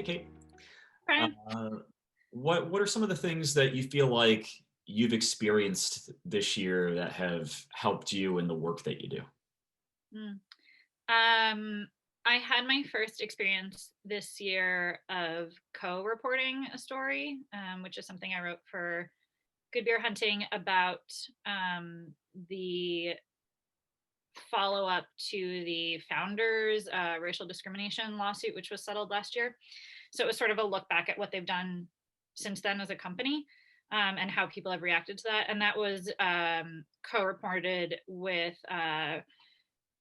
Kate. Brian? What are some of the things that you feel like you've experienced this year that have helped you in the work that you do? I had my first experience this year of co-reporting a story, which is something I wrote for Good Beer Hunting about the follow-up to the Founders racial discrimination lawsuit, which was settled last year. So it was sort of a look back at what they've done since then as a company, and how people have reacted to that. And that was co-reported with a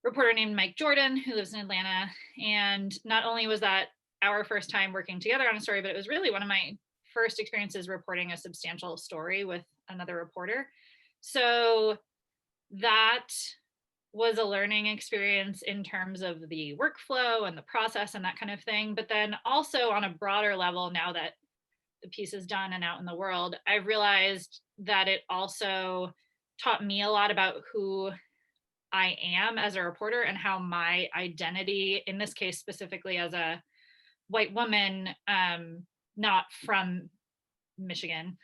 reporter named Mike Jordan, who lives in Atlanta. And not only was that our first time working together on a story, but it was really one of my first experiences reporting a substantial story with another reporter. So that was a learning experience in terms of the workflow and the process and that kind of thing. But then also on a broader level, now that the piece is done and out in the world, I've realized that it also taught me a lot about who I am as a reporter and how my identity, in this case specifically as a white woman, not from Michigan,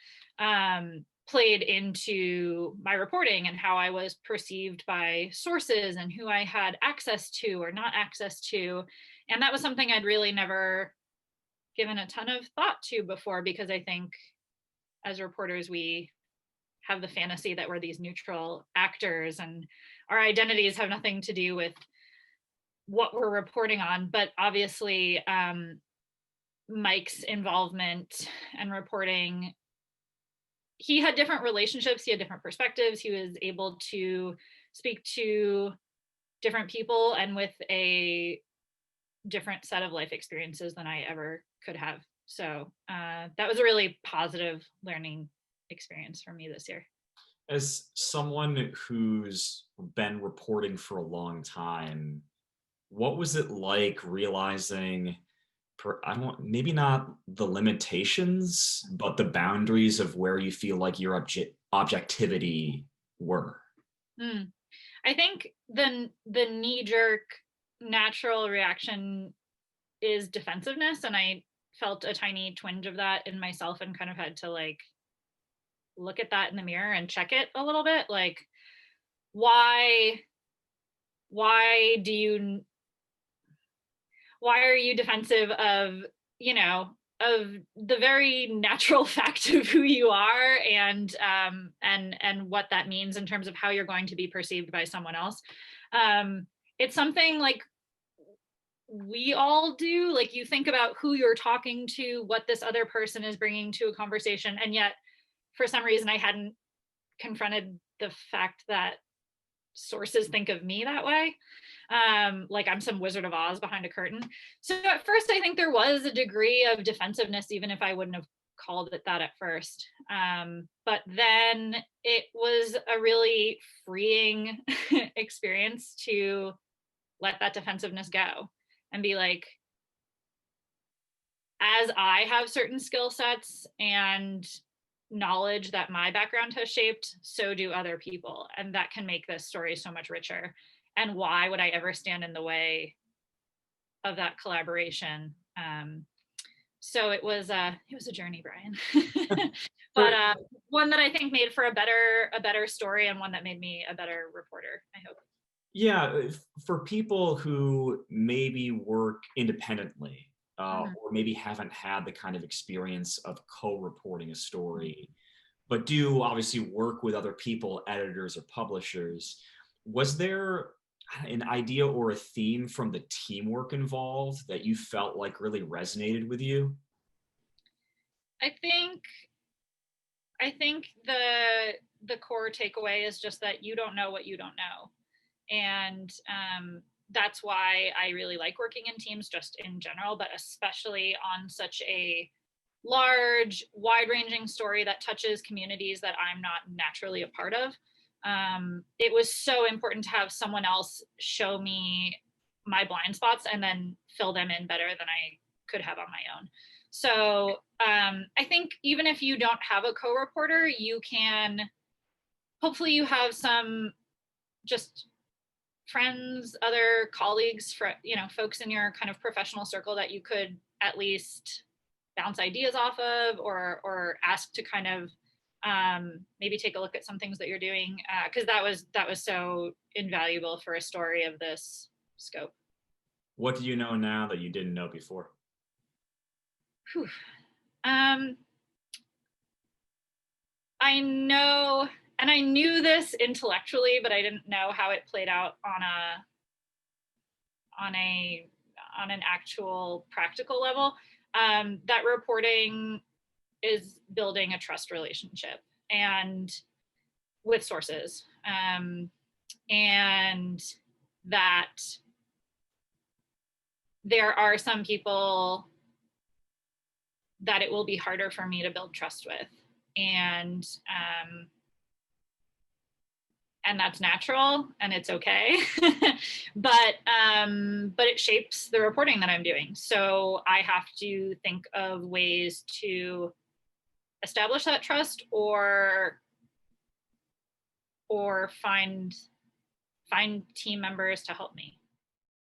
played into my reporting and how I was perceived by sources and who I had access to or not access to. And that was something I'd really never given a ton of thought to before, because I think as reporters, we have the fantasy that we're these neutral actors and our identities have nothing to do with what we're reporting on. But obviously, Mike's involvement and reporting, he had different relationships, he had different perspectives, he was able to speak to different people and with a different set of life experiences than I ever could have. So that was a really positive learning experience for me this year. As someone who's been reporting for a long time, what was it like realizing, maybe not the limitations, but the boundaries of where you feel like your objectivity were? I think the knee-jerk natural reaction is defensiveness, and I felt a tiny twinge of that in myself and kind of had to like look at that in the mirror and check it a little bit. Like, why are you defensive of, of the very natural fact of who you are and what that means in terms of how you're going to be perceived by someone else. It's something like we all do. Like, you think about who you're talking to, what this other person is bringing to a conversation, and yet for some reason I hadn't confronted the fact that sources think of me that way, like I'm some Wizard of Oz behind a curtain. So at first I think there was a degree of defensiveness, even if I wouldn't have called it that at first, but then it was a really freeing experience to let that defensiveness go and be like, as I have certain skill sets and knowledge that my background has shaped, so do other people, and that can make this story so much richer. And why would I ever stand in the way of that collaboration? So it was a journey, Brian. But one that I think made for a better story, and one that made me a better reporter, I hope. Yeah, for people who maybe work independently, or maybe haven't had the kind of experience of co-reporting a story, but do obviously work with other people, editors or publishers, was there an idea or a theme from the teamwork involved that you felt like really resonated with you? I think the core takeaway is just that you don't know what you don't know. And that's why I really like working in teams just in general, but especially on such a large, wide-ranging story that touches communities that I'm not naturally a part of. It was so important to have someone else show me my blind spots and then fill them in better than I could have on my own. So I think even if you don't have a co-reporter, hopefully you have some just friends, other colleagues, folks in your kind of professional circle that you could at least bounce ideas off of, or ask to kind of maybe take a look at some things that you're doing, because that was so invaluable for a story of this scope. What do you know now that you didn't know before? Whew. I know, and I knew this intellectually, but I didn't know how it played out on an actual practical level. That reporting is building a trust relationship and with sources, and that there are some people that it will be harder for me to build trust with, and that's natural and it's okay. but it shapes the reporting that I'm doing. So I have to think of ways to establish that trust, or find team members to help me.